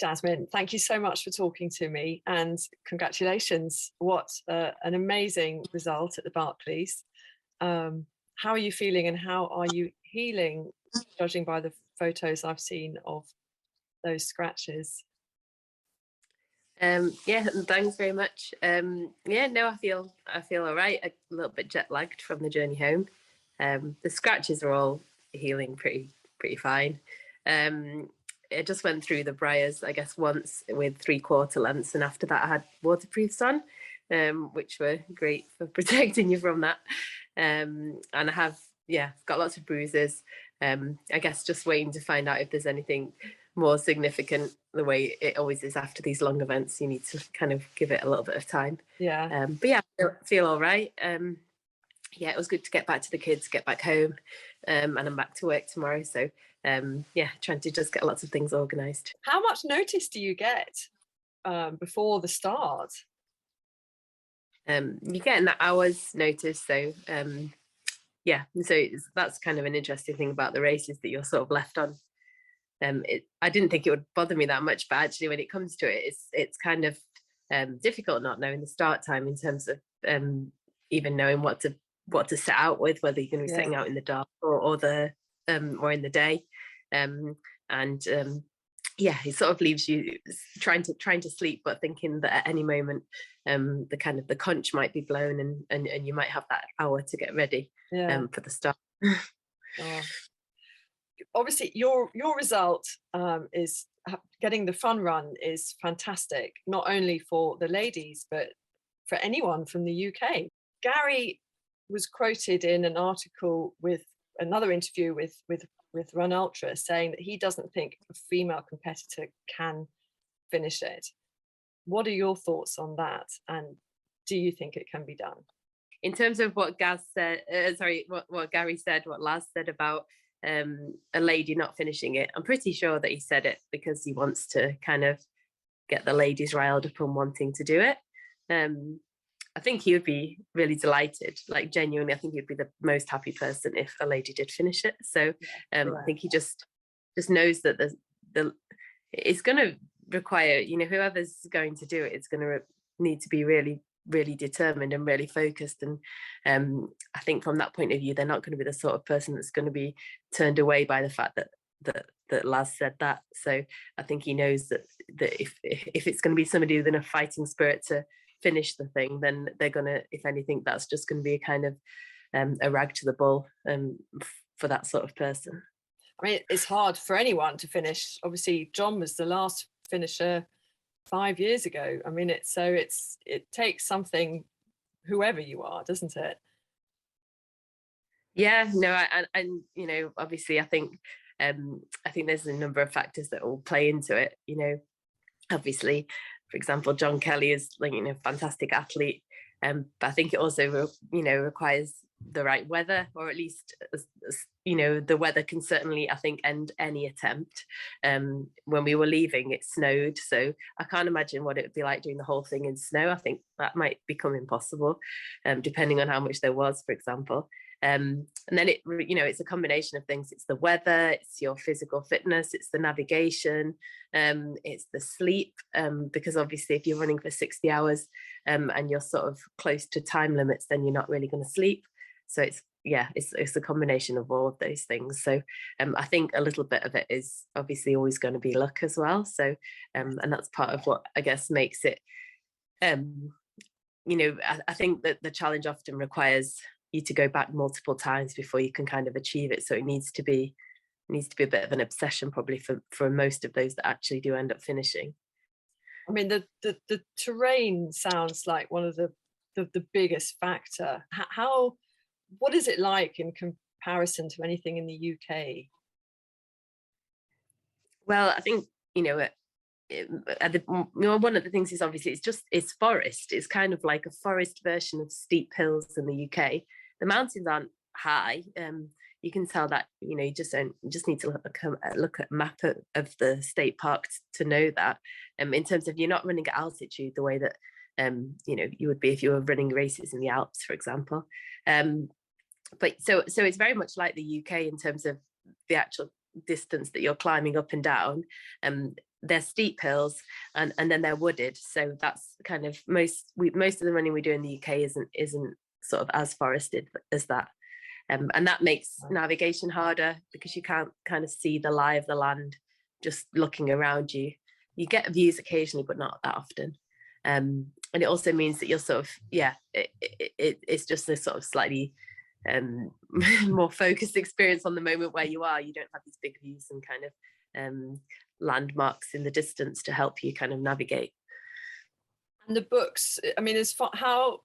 Jasmin, thank you so much for talking to me, and congratulations. What an amazing result at the Barclays. How are you feeling and how are you healing, judging by the photos I've seen of those scratches? Yeah, and thanks very much. Yeah, no, I feel all right. A little bit jet lagged from the journey home. The scratches are all healing pretty fine. I just went through the briars, I guess, once with 3/4 lengths, and after that I had waterproofs on, which were great for protecting you from that. And I have, yeah, got lots of bruises. I guess just waiting to find out if there's anything more significant, the way it always is after these long events. You need to kind of give it a little bit of time. Yeah. But yeah, I feel all right. Yeah, it was good to get back to the kids, get back home, and I'm back to work tomorrow. So yeah, trying to just get lots of things organised. How much notice do you get before the start? You're getting that hour's notice, so yeah, so that's kind of an interesting thing about the race, is that you're sort of left on. I didn't think it would bother me that much, but actually when it comes to it, it's kind of difficult not knowing the start time, in terms of even knowing what to set out with, whether you're going to be Yeah. setting out in the dark or in the day. And yeah, it sort of leaves you trying to sleep, but thinking that at any moment the conch might be blown, and you might have that hour to get ready Yeah. for the start. Oh. Obviously, your result is getting the fun run is fantastic, not only for the ladies but for anyone from the UK. Gary was quoted in an article with another interview with Run Ultra, saying that he doesn't think a female competitor can finish it. What are your thoughts on that, and do you think it can be done? In terms of what what Gary said, what Laz said about a lady not finishing it, I'm pretty sure that he said it because he wants to kind of get the ladies riled up and wanting to do it. I think he would be really delighted, like genuinely. I think he'd be the most happy person if a lady did finish it. So I think he just knows that it's going to require, whoever's going to do it, it's going to need to be really determined and really focused. And I think from that point of view, they're not going to be the sort of person that's going to be turned away by the fact that Laz said that. So I think he knows that if it's going to be somebody with enough fighting spirit to finish the thing, then they're going to, if anything, that's just going to be a kind of a rag to the bull for that sort of person. I mean, it's hard for anyone to finish. Obviously, John was the last finisher 5 years ago. I mean, it takes something, whoever you are, doesn't it? Yeah, no, and obviously, I think there's a number of factors that will play into it. Obviously, for example, John Kelly is fantastic athlete, but I think it also requires the right weather, or at least the weather can certainly, I think, end any attempt. When we were leaving, it snowed, so I can't imagine what it would be like doing the whole thing in snow. I think that might become impossible, depending on how much there was, for example. And then it's a combination of things. It's the weather, it's your physical fitness, it's the navigation, it's the sleep, because obviously if you're running for 60 hours and you're sort of close to time limits, then you're not really going to sleep. So it's a combination of all of those things. So I think a little bit of it is obviously always going to be luck as well. So and that's part of what I guess makes it. I think that the challenge often requires you to go back multiple times before you can kind of achieve it. So it needs to be a bit of an obsession, probably, for most of those that actually do end up finishing. I mean, the terrain sounds like one of the biggest factor. What is it like in comparison to anything in the UK? Well, I think one of the things is obviously it's forest. It's kind of like a forest version of steep hills in the UK. The mountains aren't high. You can tell that. You just need to look at a map of the state park to know that. In terms of, you're not running at altitude the way that you would be if you were running races in the Alps, for example. But so it's very much like the UK in terms of the actual distance that you're climbing up and down. they're steep hills, and then they're wooded. So that's kind of most of the running we do in the UK isn't sort of as forested as that. And that makes navigation harder because you can't kind of see the lie of the land just looking around you. You get views occasionally, but not that often. And it also means that you're sort of, it's just a sort of slightly more focused experience on the moment where you are. You don't have these big views and kind of landmarks in the distance to help you kind of navigate. And the books, I mean, how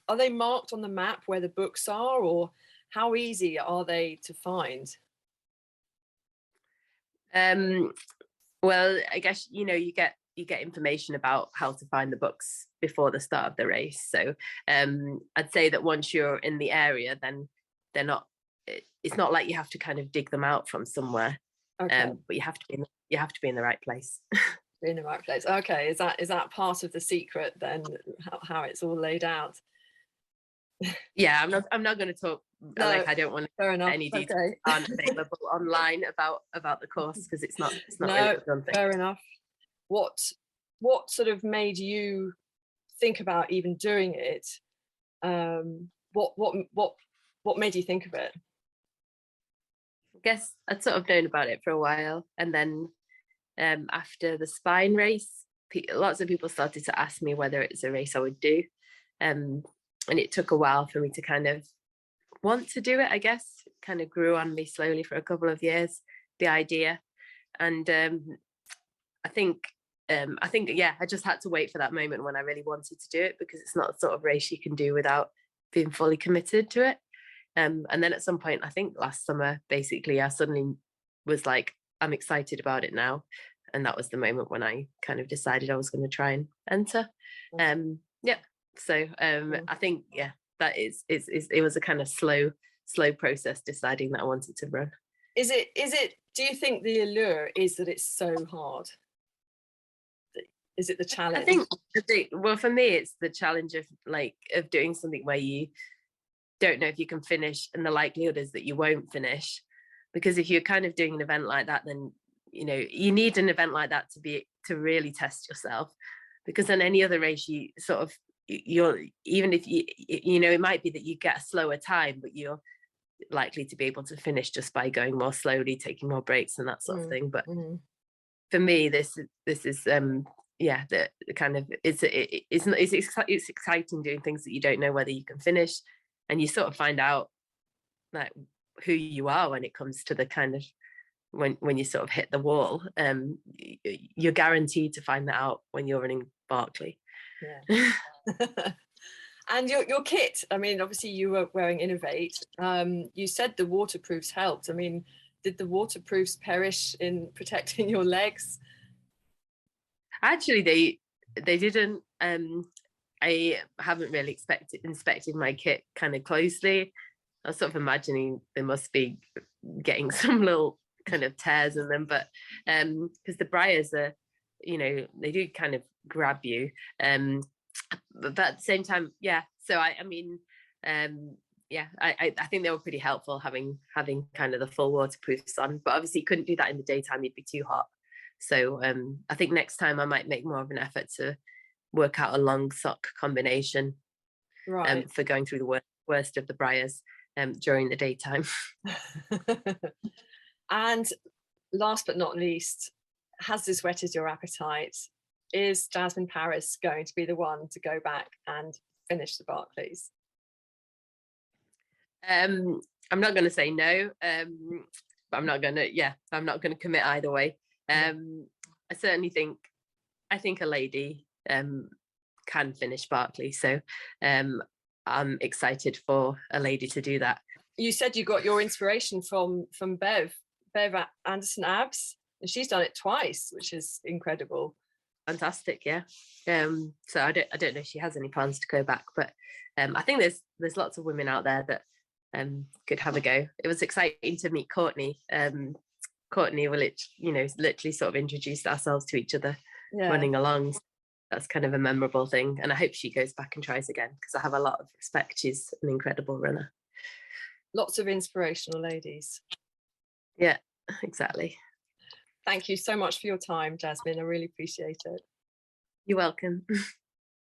are they marked on the map where the books are, or how easy are they to find? Well, I guess, you get information about how to find the books before the start of the race. So I'd say that once you're in the area, then it's not like you have to kind of dig them out from somewhere. Okay. But you have to be in the right place. In the right place. Okay, is that part of the secret then, how it's all laid out? Yeah, I'm not going to talk. No, like, I don't want any details aren't available online about the course, because it's not really a thing. Fair enough. What sort of made you think about even doing it? What made you think of it? I guess I'd sort of known about it for a while, and then after the Spine race, lots of people started to ask me whether it's a race I would do, and it took a while for me to kind of want to do it. I guess it kind of grew on me slowly for a couple of years, the idea, and I think I just had to wait for that moment when I really wanted to do it, because it's not the sort of race you can do without being fully committed to it. And then at some point, I think last summer, basically, I suddenly was like, I'm excited about it now. And that was the moment when I kind of decided I was going to try and enter. So I think, that it was a kind of slow process deciding that I wanted to run. Is it, do you think the allure is that it's so hard? Is it the challenge? I think, well, for me, it's the challenge of doing something where you don't know if you can finish, and the likelihood is that you won't finish. Because if you're kind of doing an event like that, then you need an event like that to really test yourself. Because in any other race, you're even if it might be that you get a slower time, but you're likely to be able to finish just by going more slowly, taking more breaks and that sort of thing. But for me, this is the kind of it's exciting doing things that you don't know whether you can finish, and you sort of find out like who you are when it comes to the kind of when you sort of hit the wall. You're guaranteed to find that out when you're running Barkley. Yeah. And your kit, I mean, obviously you were wearing Innovate. You said the waterproofs helped. I mean, did the waterproofs perish in protecting your legs? Actually, they didn't. I haven't really inspected my kit kind of closely. I was sort of imagining they must be getting some little kind of tears in them, but because the briars are, they do kind of grab you. But at the same time, so I think they were pretty helpful having kind of the full waterproofs on, but obviously you couldn't do that in the daytime, you'd be too hot. So I think next time I might make more of an effort to work out a long sock combination, right, for going through the worst of the briars during the daytime. And last but not least, has this whetted your appetite? Is Jasmin Paris going to be the one to go back and finish the Barkleys? I'm not going to say no, but I'm not going to commit either way. I certainly think a lady can finish Barkley, so I'm excited for a lady to do that. You said you got your inspiration from Bev Anderson-Abbs, and she's done it twice, which is incredible. Fantastic, yeah. So I don't know if she has any plans to go back, but I think there's lots of women out there that could have a go. It was exciting to meet Courtney. Courtney will literally sort of introduced ourselves to each other running along. That's kind of a memorable thing, and I hope she goes back and tries again, because I have a lot of respect. She's an incredible runner. Lots of inspirational ladies. Yeah, exactly. Thank you so much for your time, Jasmine. I really appreciate it. You're welcome.